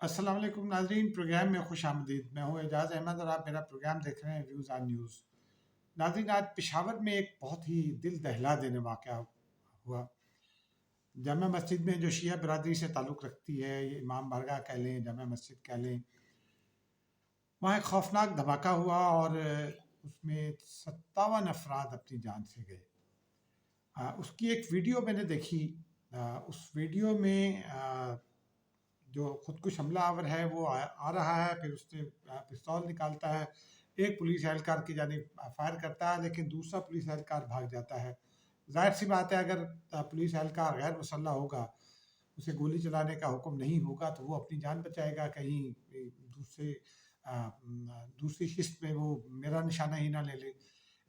अस्सलाम वालेकुम नाज़रीन, प्रोग्राम में खुश आमदीद। मैं हूँ एजाज़ अहमद और आप मेरा प्रोग्राम देख रहे हैं व्यूज़ ऑन न्यूज़। नाज़रीन, आज पेशावर में एक बहुत ही दिल दहला देने वाक़या हुआ। जामा मस्जिद में जो शिया बिरादरी से ताल्लुक़ रखती है, ये इमाम बारगाह कह लें, जामा मस्जिद कह लें, वहाँ एक खौफनाक धमाका हुआ और उसमें 57 अफराद अपनी जान से गए। उसकी एक वीडियो मैंने देखी। उस वीडियो में जो खुदकुश हमलावर है वो आ रहा है, फिर उससे पिस्तौल निकालता है, एक पुलिस एहलकार की जानिब फायर करता है, लेकिन दूसरा पुलिस एहलकार भाग जाता है। जाहिर सी बात है, अगर पुलिस एहलकार गैर मुसल्लह होगा, उसे गोली चलाने का हुक्म नहीं होगा तो वो अपनी जान बचाएगा, कहीं दूसरे दूसरी शिस्त में वो मेरा निशाना ही ना ले ले।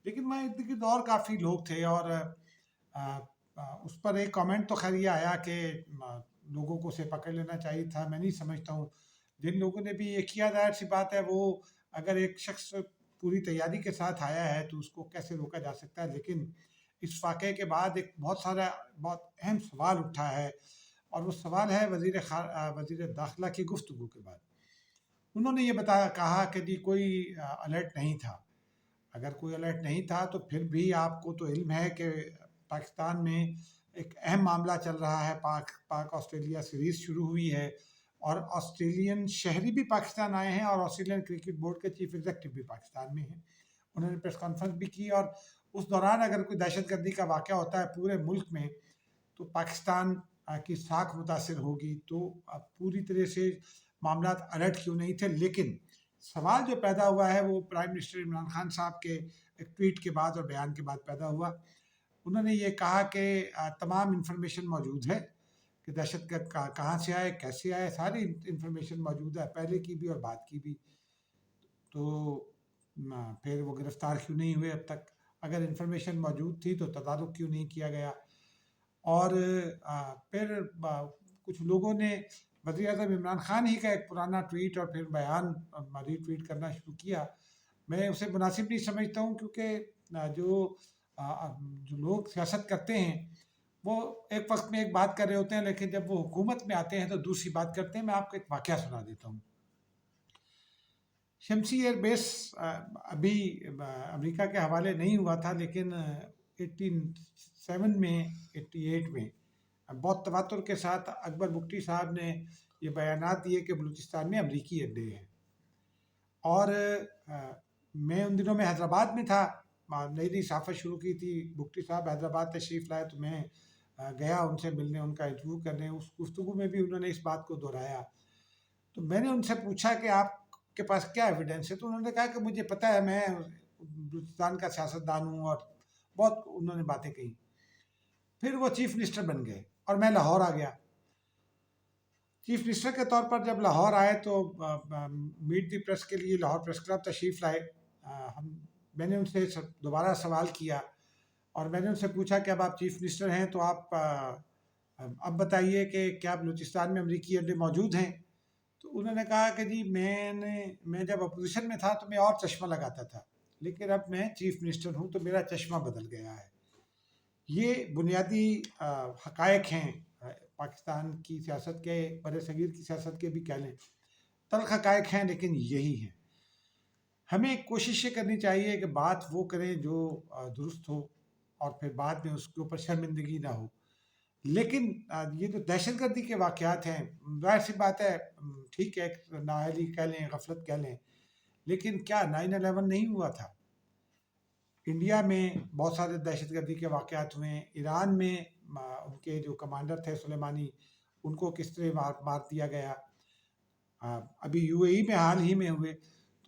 लेकिन वहाँ इर्द गिर्द और काफ़ी लोग थे और उस पर एक कमेंट तो खैर ये आया कि लोगों को उसे पकड़ लेना चाहिए था। मैं नहीं समझता हूँ, जिन लोगों ने भी ये किया, ज़ाहिर सी बात है, वो अगर एक शख्स पूरी तैयारी के साथ आया है तो उसको कैसे रोका जा सकता है। लेकिन इस वाक़ये के बाद एक बहुत अहम सवाल उठा है और वो सवाल है वज़ीर दाखिला की गुफ्तगू के बाद। उन्होंने ये कहा कि जी कोई अलर्ट नहीं था। अगर कोई अलर्ट नहीं था तो फिर भी आपको तो इल्म है कि पाकिस्तान में एक अहम मामला चल रहा है। पाक ऑस्ट्रेलिया सीरीज़ शुरू हुई है और ऑस्ट्रेलियन शहरी भी पाकिस्तान आए हैं और ऑस्ट्रेलियन क्रिकेट बोर्ड के चीफ एग्जीक्यूटिव भी पाकिस्तान में हैं। उन्होंने प्रेस कॉन्फ्रेंस भी की और उस दौरान अगर कोई दहशतगर्दी का वाक़या होता है पूरे मुल्क में तो पाकिस्तान की साख मुतासिर होगी। तो पूरी तरह से मामला अलर्ट क्यों नहीं थे, लेकिन सवाल जो पैदा हुआ है वो प्राइम मिनिस्टर इमरान खान साहब के एक ट्वीट के बाद और बयान के बाद पैदा हुआ। उन्होंने ये कहा कि तमाम इंफॉर्मेशन मौजूद है कि दहशतगर्द कहाँ से आए, कैसे आए, सारी इंफॉर्मेशन मौजूद है, पहले की भी और बाद की भी। तो फिर वो गिरफ्तार क्यों नहीं हुए अब तक? अगर इंफॉर्मेशन मौजूद थी तो तदारुक क्यों नहीं किया गया? और फिर कुछ लोगों ने वज़ीर-ए-आज़म इमरान खान ही का एक पुराना ट्वीट और फिर बयान रीट्वीट करना शुरू किया। मैं उसे मुनासिब नहीं समझता हूँ, क्योंकि जो लोग सियासत करते हैं वो एक वक्त में एक बात कर रहे होते हैं, लेकिन जब वो हुकूमत में आते हैं तो दूसरी बात करते हैं। मैं आपको एक वाक़या सुना देता हूँ। शमसी एयरबेस अभी अमेरिका के हवाले नहीं हुआ था, लेकिन 87 में 88 में बहुत तवातुर के साथ अकबर बुगटी साहब ने ये बयानात दिए कि बलूचिस्तान में अमरीकी अड्डे हैं। और मैं उन दिनों में हैदराबाद में था, नई नई सहाफ़त शुरू की थी। बुगटी साहब हैदराबाद तशरीफ़ लाए तो मैं गया उनसे मिलने, उनका इंटरव्यू करने। उस गुफ्तगू में भी उन्होंने इस बात को दोहराया। तो मैंने उनसे पूछा कि आपके पास क्या एविडेंस है? तो उन्होंने कहा कि मुझे पता है, मैं बलूचिस्तान का सियासतदान हूँ, और बहुत उन्होंने बातें कही। फिर वो चीफ मिनिस्टर बन गए और मैं लाहौर आ गया। चीफ मिनिस्टर के तौर पर जब लाहौर आए तो मीट दी प्रेस के लिए लाहौर प्रेस क्लब तशरीफ़ लाए। मैंने उनसे दोबारा सवाल किया और मैंने उनसे पूछा कि अब आप चीफ मिनिस्टर हैं तो आप अब बताइए कि क्या बलूचिस्तान में अमरीकी अड्डे मौजूद हैं? तो उन्होंने कहा कि जी मैं जब अपोजिशन में था तो मैं और चश्मा लगाता था, लेकिन अब मैं चीफ मिनिस्टर हूँ तो मेरा चश्मा बदल गया है। ये बुनियादी हकायक हैं पाकिस्तान की सियासत के, बरसगीर की सियासत के भी कह लें। तल्ख़ हकायक हैं, लेकिन यही हैं। हमें कोशिश ये करनी चाहिए कि बात वो करें जो दुरुस्त हो और फिर बाद में उसके ऊपर शर्मिंदगी ना हो। लेकिन ये जो दहशतगर्दी के वाक़यात हैं, ज़ाहिर सी बात है, ठीक है, नाअहली कह लें, गफलत कह लें, लेकिन क्या 9/11 नहीं हुआ था? इंडिया में बहुत सारे दहशतगर्दी के वाक़यात हुए हैं। ईरान में उनके जो कमांडर थे सुलेमानी, उनको किस तरह मार दिया गया। अभी यूएई में हाल ही में हुए।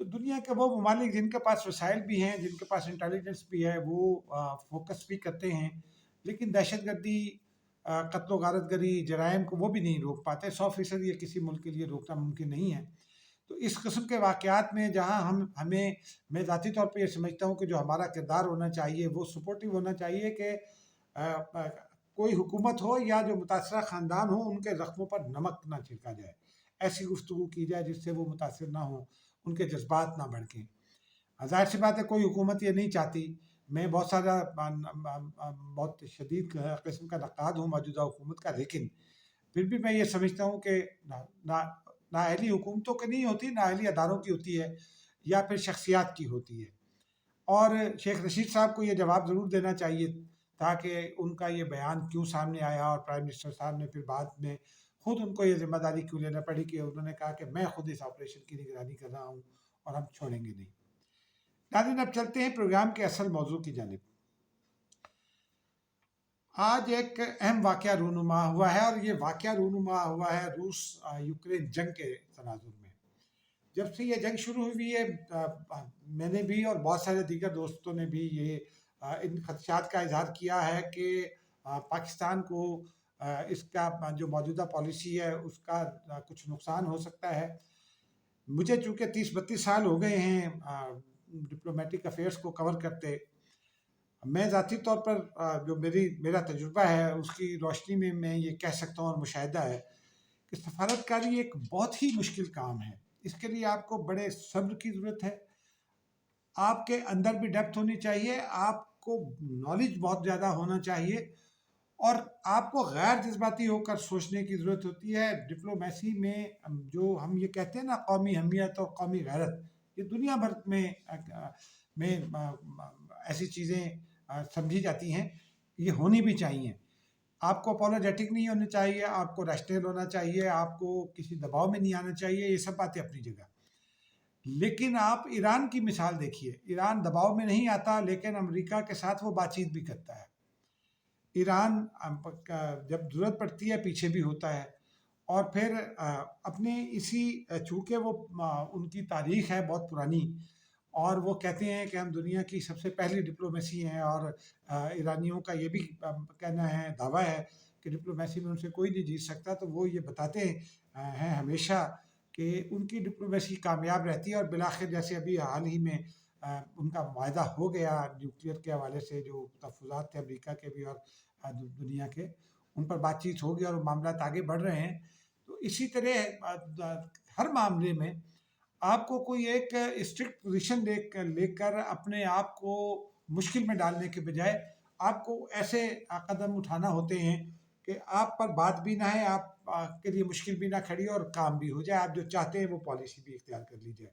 तो दुनिया के वो ममालिक जिनके पास वसाइल भी हैं, जिनके पास इंटेलिजेंस भी है, वो फोकस भी करते हैं, लेकिन दहशतगर्दी, कत्ल गारतगरी, जराइम को वो भी नहीं रोक पाते। 100% ये किसी मुल्क के लिए रोकना मुमकिन नहीं है। तो इस किस्म के वाक़यात में जहाँ हमें, मैं ज़ाती तौर पे ये समझता हूँ कि जो हमारा किरदार होना चाहिए वो सपोर्टिव होना चाहिए कि कोई हुकूमत हो या जो मुतासरा ख़ानदान हो, उनके ज़ख्मों पर नमक ना छिड़का जाए। ऐसी गुफ्तगू की जाए जिससे वो मुतासिर ना हो, उनके जज्बात ना भड़कें। ज़ाहिर सी बात है, कोई हुकूमत ये नहीं चाहती। मैं बहुत शदीद किस्म का नक़ाद हूँ मौजूदा हुकूमत का, लेकिन फिर भी मैं ये समझता हूँ कि ना नाअहली हुकूमतों की नहीं होती, नाअहली अदारों की होती है या फिर शख्सियात की होती है। और शेख रशीद साहब को ये जवाब ज़रूर देना चाहिए था कि उनका ये बयान क्यों सामने आया, और प्राइम मिनिस्टर साहब ने फिर बाद में खुद उनको ये ज़िम्मेदारी क्यों लेना पड़ी कि उन्होंने कहा कि मैं खुद इस ऑपरेशन की निगरानी कर रहा हूँ और हम छोड़ेंगे नहीं। नाज़रीन, अब चलते हैं प्रोग्राम के असल मौजू की जानिब। आज एक अहम वाक़या रूनुमा हुआ है, और ये वाक़या रूनुमा हुआ है रूस यूक्रेन जंग के तनाजुर में। जब से ये जंग शुरू हुई है, मैंने भी और बहुत सारे दीगर दोस्तों ने भी ये इन खदशात का इजहार किया है कि पाकिस्तान को इसका जो मौजूदा पॉलिसी है उसका कुछ नुकसान हो सकता है। मुझे चूँकि 30-32 साल हो गए हैं डिप्लोमेटिक अफेयर्स को कवर करते, मैं ज़ाती तौर पर जो मेरा तजुर्बा है उसकी रोशनी में मैं ये कह सकता हूँ, और मुशाहिदा है कि सफारतकारी एक बहुत ही मुश्किल काम है। इसके लिए आपको बड़े सब्र की ज़रूरत है, आपके अंदर भी डेप्थ होनी चाहिए, आपको नॉलेज बहुत ज़्यादा होना चाहिए, और आपको गैर जज्बाती होकर सोचने की ज़रूरत होती है। डिप्लोमेसी में जो हम ये कहते हैं ना, कौमी हमियत और कौमी गैरत, ये दुनिया भर में ऐसी चीज़ें समझी जाती हैं, ये होनी भी चाहिए। आपको अपोलोजेटिक नहीं होना चाहिए, आपको रैशनल होना चाहिए, आपको किसी दबाव में नहीं आना चाहिए, ये सब बातें अपनी जगह। लेकिन आप ईरान की मिसाल देखिए, ईरान दबाव में नहीं आता, लेकिन अमेरिका के साथ वो बातचीत भी करता है। ईरान जब ज़रूरत पड़ती है पीछे भी होता है, और फिर अपने इसी चूँकि वो उनकी तारीख़ है बहुत पुरानी, और वो कहते हैं कि हम दुनिया की सबसे पहली डिप्लोमेसी हैं, और ईरानियों का ये भी कहना है, दावा है कि डिप्लोमेसी में उनसे कोई नहीं जीत सकता। तो वो ये बताते हैं हमेशा कि उनकी डिप्लोमेसी कामयाब रहती है, और बिलाखिर जैसे अभी हाल ही में उनका मुआहदा हो गया न्यूक्लियर के हवाले से, जो तहफ़्फ़ुज़ात थे अमेरिका के भी और दुनिया के, उन पर बातचीत होगी और मामला आगे बढ़ रहे हैं। तो इसी तरह हर मामले में आपको कोई एक स्ट्रिक्ट पोजीशन लेकर अपने आप को मुश्किल में डालने के बजाय आपको ऐसे कदम उठाना होते हैं कि आप पर बात भी ना है, आप के लिए मुश्किल भी ना खड़ी हो, और काम भी हो जाए, आप जो चाहते हैं वो पॉलिसी भी इख्तियार कर ली जाए।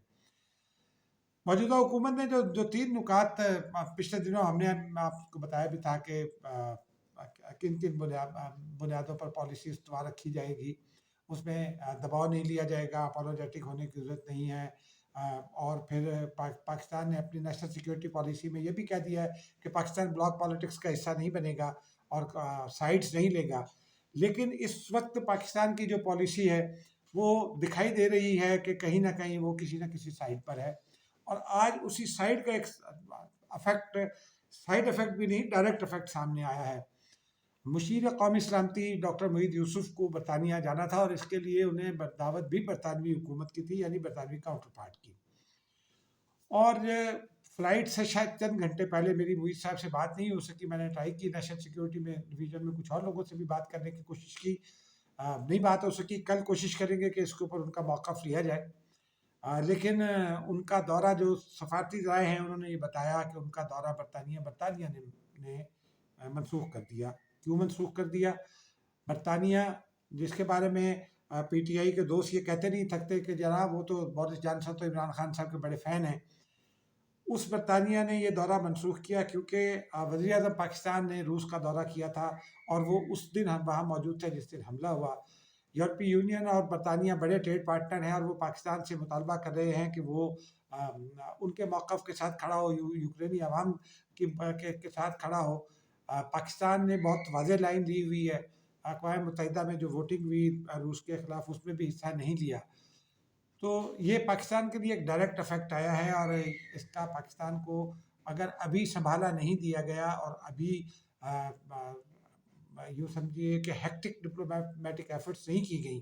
मौजूदा हुकूमत ने जो 3 नुकात पिछले दिनों हमने आपको बताया भी था कि किन किन बुनियादों पर पॉलिसी इस्तवार रखी जाएगी। उसमें दबाव नहीं लिया जाएगा, अपोलोजेटिक होने की ज़रूरत नहीं है, और फिर पाकिस्तान ने अपनी नेशनल सिक्योरिटी पॉलिसी में ये भी कह दिया है कि पाकिस्तान ब्लॉक पॉलिटिक्स का हिस्सा नहीं बनेगा और साइड्स नहीं लेगा। लेकिन इस वक्त पाकिस्तान की जो पॉलिसी है वो दिखाई दे रही है कि कहीं ना कहीं वो किसी न किसी साइड पर है, और आज उसी साइड का एक अफेक्ट, साइड इफेक्ट भी नहीं, डायरेक्ट इफेक्ट सामने आया है। मुशीर कौमी सलामती डॉक्टर मोहित यूसुफ को बरतानिया जाना था, और इसके लिए उन्हें दावत भी बरतानवी हुकूमत की थी, यानी बरतानवी काउंटर पार्ट की। और फ्लाइट से शायद चंद घंटे पहले मेरी मोहित साहब से बात नहीं हो सकी। मैंने ट्राई की नेशनल सिक्योरिटी में डिवीज़न में कुछ और लोगों से भी बात करने की कोशिश की, नहीं बात हो सकी। कल कोशिश करेंगे कि इसके ऊपर उनका मौक़िफ़ लिया जाए। लेकिन उनका दौरा, जो सफारती राय हैं उन्होंने ये बताया कि उनका दौरा बरतानिया ने मनसूख कर दिया। क्यों मनसूख कर दिया? बरतानिया, जिसके बारे में पीटीआई के दोस्त ये कहते नहीं थकते कि जनाब वो तो बोरिस जॉनसन तो इमरान खान साहब के बड़े फ़ैन हैं, उस बरतानिया ने ये दौरा मनसूख किया क्योंकि वज़ीर-ए-आज़म पाकिस्तान ने रूस का दौरा किया था, और वो उस दिन वहाँ मौजूद थे जिस दिन हमला हुआ। यूरोपीय यूनियन और बरतानिया बड़े ट्रेड पार्टनर हैं, और वो पाकिस्तान से मुतालबा कर रहे हैं कि वो उनके मौक़िफ़ के साथ खड़ा हो, यूक्रेनी अवाम के साथ खड़ा हो। पाकिस्तान ने बहुत वाज़ेह लाइन ली हुई है। अक़वाम मुत्तहिदा में जो वोटिंग हुई रूस के ख़िलाफ़, उसमें भी हिस्सा नहीं लिया। तो ये पाकिस्तान के लिए एक डायरेक्ट इफ़ेक्ट आया है, और इसका पाकिस्तान को अगर अभी संभाला नहीं दिया गया, और अभी यूँ समझिए कि हेक्टिक डिप्लोमेटिक एफर्ट्स नहीं की गई,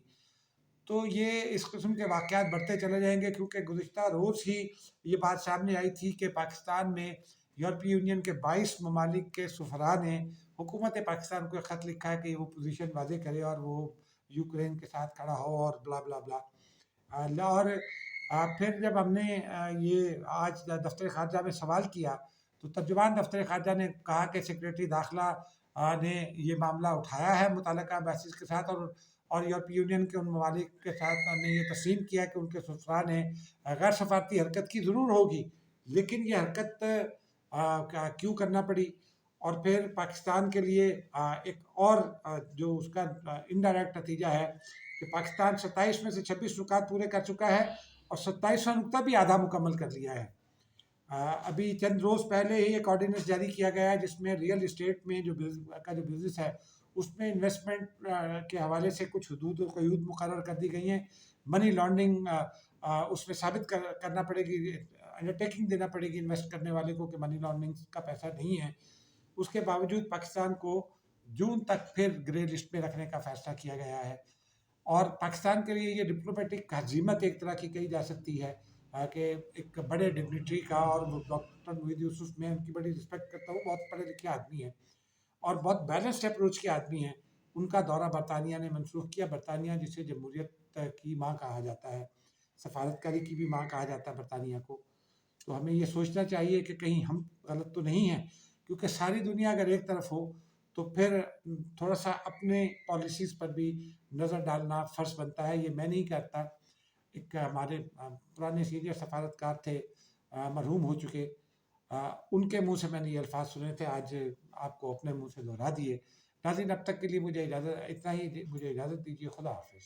तो ये इस किस्म के वाक़यात बढ़ते चले जाएंगे। क्योंकि गुज़िश्ता रोज़ ही ये बात सामने आई थी कि पाकिस्तान में यूरोपीय यूनियन के 22 ममालिक के सफ़रा ने हुकूमत पाकिस्तान को एक ख़त लिखा है कि वो पोजीशन वाज़ेह करे, और वो यूक्रेन के साथ खड़ा हो, और ब्ला ब्ला ब्ला। और फिर जब हमने ये आज दफ्तर ख़ारजा में सवाल किया, तो तर्जुमान दफ्तर ख़ारजा ने कहा कि सेक्रेटरी दाखिला ने ये मामला उठाया है मुतल्लिका एम्बेसीज़ के साथ, और اور یورپی یونین کے ان ممالک کے ساتھ نے یہ تسلیم کیا کہ ان کے سفراء نے غیر سفارتی حرکت کی ضرور ہوگی، لیکن یہ حرکت کیوں کرنا پڑی؟ اور پھر پاکستان کے لیے ایک اور جو اس کا انڈائریکٹ نتیجہ ہے کہ پاکستان 27 میں سے 26 نکات پورے کر چکا ہے اور 27واں نقطہ بھی آدھا مکمل کر لیا ہے۔ ابھی چند روز پہلے ہی ایک آرڈیننس جاری کیا گیا ہے جس میں ریئل اسٹیٹ میں جو بزنس ہے اس میں انویسٹمنٹ کے حوالے سے کچھ حدود و قیود مقرر کر دی گئی ہیں۔ منی لانڈرنگ اس میں ثابت کرنا پڑے گی، انڈرٹیکنگ دینا پڑے گی انویسٹ کرنے والے کو کہ منی لانڈرنگ کا پیسہ نہیں ہے۔ اس کے باوجود پاکستان کو جون تک پھر گرے لسٹ میں رکھنے کا فیصلہ کیا گیا ہے، اور پاکستان کے لیے یہ ڈپلومیٹک ہزیمت ایک طرح کی کہی جا سکتی ہے کہ ایک بڑے ڈگنیٹری کا، اور ڈاکٹر محی یوسف میں ان کی بڑی رسپیکٹ کرتا ہوں، بہت پڑھے لکھے آدمی ہیں اور بہت بیلنسڈ اپروچ کے آدمی ہیں، ان کا دورہ برطانیہ نے منسوخ کیا۔ برطانیہ جسے جمہوریت کی ماں کہا جاتا ہے، سفارتکاری کی بھی ماں کہا جاتا ہے برطانیہ کو، تو ہمیں یہ سوچنا چاہیے کہ کہیں ہم غلط تو نہیں ہیں، کیونکہ ساری دنیا اگر ایک طرف ہو تو پھر تھوڑا سا اپنے پالیسیز پر بھی نظر ڈالنا فرض بنتا ہے۔ یہ میں نہیں کہتا، ایک ہمارے پرانے سینئر سفارتکار تھے مرحوم ہو چکے، ان کے منہ سے میں نے یہ الفاظ سنے تھے، آج آپ کو اپنے منہ سے دہرا دیے۔ ناظرین اب تک کے لیے مجھے اجازت دیجیے، خدا حافظ۔